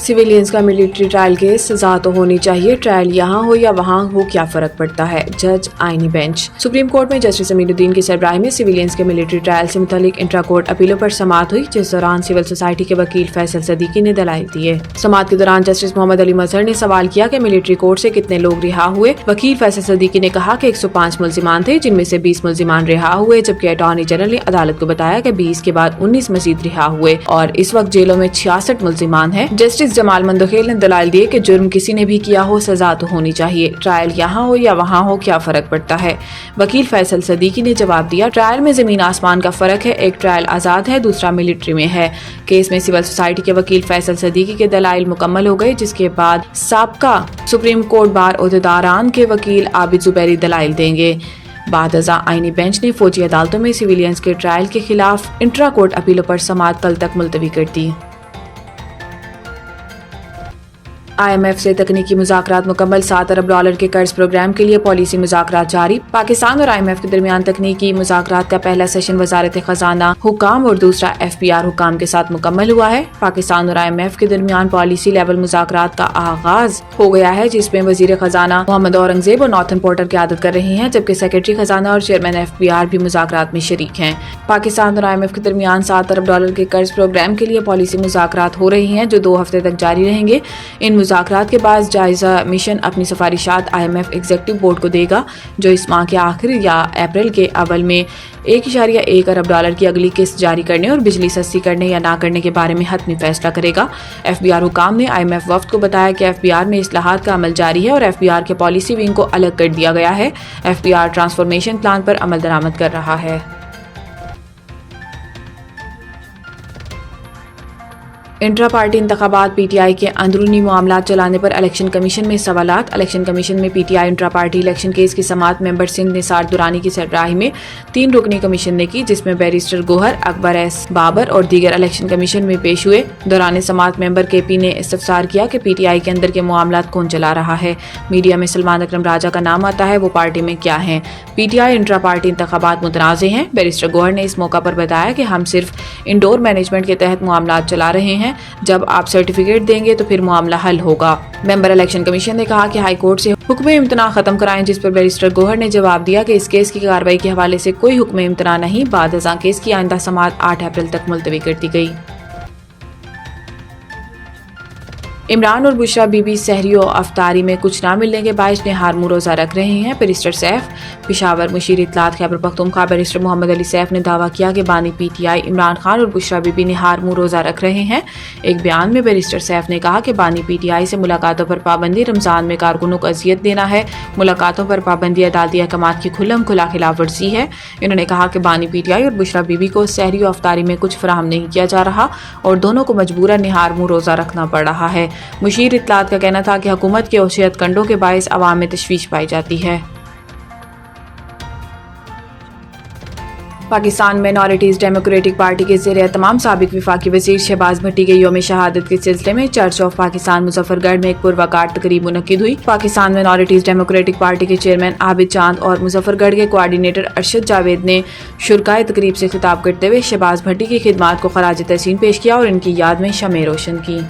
Civilians का military trial case, सजा तो होनी चाहिए, ट्रायल यहाँ हो या वहाँ हो क्या फर्क पड़ता है। जज आईनी बेंच। सुप्रीम कोर्ट में जस्टिस अमीरुद्दीन की सरबराही में सिविलियंस के मिलिट्री ट्रायल से मुतालिक इंट्रा कोर्ट अपीलों पर समाअत हुई, जिस दौरान सिविल सोसाइटी के वकील फैसल सदीकी ने दलाइल दिए। समाअत के दौरान जस्टिस मोहम्मद अली मजहर ने सवाल किया कि मिलिट्री कोर्ट से कितने लोग रिहा हुए। वकील फैसल सदीकी ने कहा कि 105 मुल्जिमान थे, जिनमें से 20 मुल्जिमान रिहा हुए, जबकि अटॉर्नी जनरल ने अदालत को बताया कि 20 के बाद 19 मजीद रिहा हुए और इस वक्त जेलों में 66 मुल्जिमान हैं। जस्टिस जमाल मंदोखेल ने दलाइल दिए कि जुर्म किसी ने भी किया हो, सजा तो होनी चाहिए, ट्रायल यहाँ हो या वहाँ हो क्या फर्क पड़ता है। वकील फैसल सदीकी ने जवाब दिया, ट्रायल में जमीन आसमान का फर्क है, एक ट्रायल आजाद है, दूसरा मिलिट्री में है। केस में सिविल सोसाइटी के वकील फैसल सदीकी के दलाइल मुकम्मल हो गए, जिसके बाद साबका सुप्रीम कोर्ट बार ओहदेदारान के वकील आबिद जुबैरी दलाइल देंगे। बाद अज़ा आईनी बेंच ने फौजी अदालतों में सिविलियंस के ट्रायल के खिलाफ इंट्रा कोर्ट अपीलों पर समाअत कल तक मुलतवी कर दी। IMF से तकनीकी मुज़ाकरात मुकम्मल, $7 अरब के कर्ज प्रोग्राम के लिए पॉलिसी मुज़ाकरात जारी। पाकिस्तान और IMF के दरमियान तकनीकी मुज़ाकरात का पहला सेशन वज़ारत ख़जाना हुकाम और दूसरा FBR हुकाम के साथ मुकम्मल हुआ है। पाकिस्तान और IMF के दरमियान पॉलिसी लेवल मुज़ाकरात का आगाज हो गया है, जिसमें वज़ीर ख़जाना मोहम्मद औरंगज़ेब और नॉर्थन पोर्टर क़यादत कर रही हैं, जबकि सेक्रेटरी ख़जाना और चेयरमैन FBR भी मुज़ाकरात में शरीक हैं। पाकिस्तान और IMF के दरमियान $7 अरब के कर्ज प्रोग्राम के लिए पॉलिसी मुज़ाकरात हो रही हैं, जो 2 हफ्ते तक जारी रहेंगे। इन मुज़ाकरात के बाद जायजा मिशन अपनी सिफारिशात IMF एग्जीक्यूटिव बोर्ड को देगा, जो इस माह के आखिर या अप्रैल के अव्वल में $1.1 अरब की अगली किस्त जारी करने और बिजली सस्ती करने या ना करने के बारे में हतमी फैसला करेगा। FBR हुकाम ने IMF वफ्द को बताया कि FBR में इस्लाहात का अमल जारी है और FBR के पॉलिसी विंग को अलग कर दिया गया है। FBR ट्रांसफॉर्मेशन प्लान पर अमल दरामद कर रहा है। इंट्रा पार्टी इंतखाबात, PTI के अंदरूनी मामलात चलाने पर इलेक्शन कमीशन में सवालात। इलेक्शन कमीशन में PTI intra party election case की समाअत मेंबर सिंध निसार दुरानी की सरबराही में 3 रुकनी कमीशन ने की, जिसमें बैरिस्टर गोहर, अकबर एस बाबर और दीगर इलेक्शन कमीशन में पेश हुए। दौरान समाअत मेंबर KP ने इस्तफसार किया कि PTI के अंदर के मामलात कौन चला रहा है। मीडिया में सलमान अकरम राजा का नाम आता है, वो पार्टी में क्या है। PTI इंट्रा पार्टी इंतखाबात मुतनाज़े हैं। बैरिस्टर गोहर ने इस मौका पर बताया कि हम सिर्फ इंडोर मैनेजमेंट के तहत मामलात चला रहे हैं, जब आप सर्टिफिकेट देंगे तो फिर मामला हल होगा। मेंबर इलेक्शन कमीशन ने कहा कि हाई कोर्ट से हुक्म इम्तना खत्म कराएं, जिस पर बैरिस्टर गोहर ने जवाब दिया कि इस केस की कार्रवाई के हवाले से कोई हुक्म इम्तना नहीं। बाद अज़ां केस की आइंदा समाअत 8 अप्रैल तक मुलतवी कर दी गई। इमरान और बुशरा बीबी सहरी और अफ्तारी में कुछ ना मिलने के बायस निहार मुँह रोज़ा रख रहे हैं। बैरिस्टर सैफ पेशावर, मुशीर इत्तलात खैबर पख्तूनख्वा बैरिस्टर मोहम्मद अली सैफ ने दावा किया कि बानी PTI इमरान खान और बुशरा बीबी निहार मुँह रोज़ा रख रहे हैं। एक बयान में बैरिस्टर सैफ ने कहा कि बानी PTI से मुलाकातों पर पाबंदी रमज़ान में कारकुनों को अजियत देना है। मुलाकातों पर पाबंदी अदालती अहकामात की खुल्लम खुला खिलाफ वर्जी है। इन्होंने कहा कि बानी PTI और बुशरा बीबी को सहरी और अफ्तारी में कुछ फराहम नहीं किया जा रहा और दोनों को मजबूरन निहार मुँह रोज़ा रखना पड़ रहा है। मुशीर इत्तलात का कहना था कि हुकूमत के ओशियत कंडों के बायस अवाम में तशवीश पाई जाती है। पाकिस्तान माइनॉरिटीज़ डेमोक्रेटिक पार्टी के ज़ेर तमाम साबिक वफाकी वज़ीर शहबाज भट्टी के यौम शहादत के सिलसिले में चर्च ऑफ पाकिस्तान मुजफ्फरगढ़ में एक पुरवकार तकरीब मुनक्किद हुई। पाकिस्तान माइनॉरिटीज़ डेमोक्रेटिक पार्टी के चेयरमैन आबिद चांद और मुजफ्फरगढ़ के कोआर्डिनेटर अरशद जावेद ने शुरकाए तकरीब से खिताब करते हुए शहबाज भट्टी की खिदमात को खराज तहसीन पेश किया और इनकी याद में शमें रोशन की।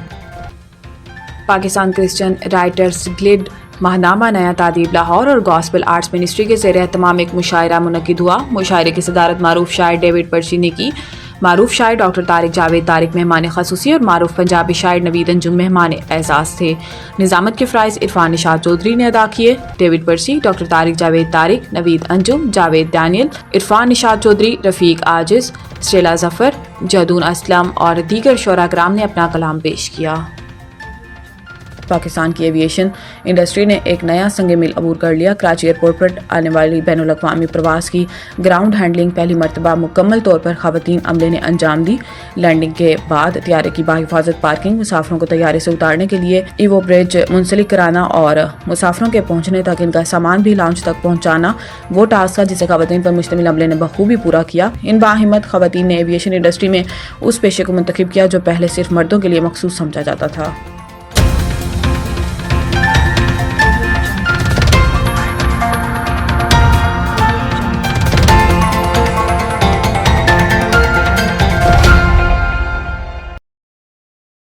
पाकिस्तान क्रिश्चियन राइटर्स गिल्ड माहनामा नया तादीब लाहौर और गॉस्पेल आर्ट्स मिनिस्ट्री के ज़ेर एहतमाम एक मुशायरा मुनक्किद हुआ। मुशायरे की सदारत मारूफ शायर डेविड पर्ची ने की। मारूफ शायर डॉक्टर तारिक जावेद तारिक मेहमान खसूसी और मारूफ पंजाबी शायर नवीद अंजुम मेहमान एजाज थे। निज़ामत के फ़राइज़ इरफान निशात चौधरी ने अदा किए। डेविड पर्ची, डॉक्टर तारिक जावेद तारिक, नवीद अंजुम, जावेद डैनियल, इरफान निशात चौधरी, रफ़ीक आजिज़, स्टेला ज़फ़र, जदून असलम और दीगर शोरा कराम ने अपना कलाम पेश किया। पाकिस्तान की एविएशन इंडस्ट्री ने एक नया संग मिल अबूर कर लिया। कराची एयरपोर्ट पर आने वाली बैनुल अक़वामी प्रवास की ग्राउंड हैंडलिंग पहली मरतबा मुकम्मल तौर पर ख़वातीन अमले ने अंजाम दी। लैंडिंग के बाद तैयारे की बाहिफाजत पार्किंग, मुसाफिरों को तैयारे से उतारने के लिए ईवो ब्रिज मुंसलिक कराना और मुसाफिरों के पहुँचने तक इनका सामान भी लाउंज तक पहुँचाना वो टास्क था जिसे ख़वातीन पर मुश्तमिल अमले ने बखूबी पूरा किया। इन बाहिम्मत ख़वातीन ने एविएशन इंडस्ट्री में उस पेशे को मुंतखब किया जो पहले सिर्फ मर्दों के लिए मखसूस समझा जाता था।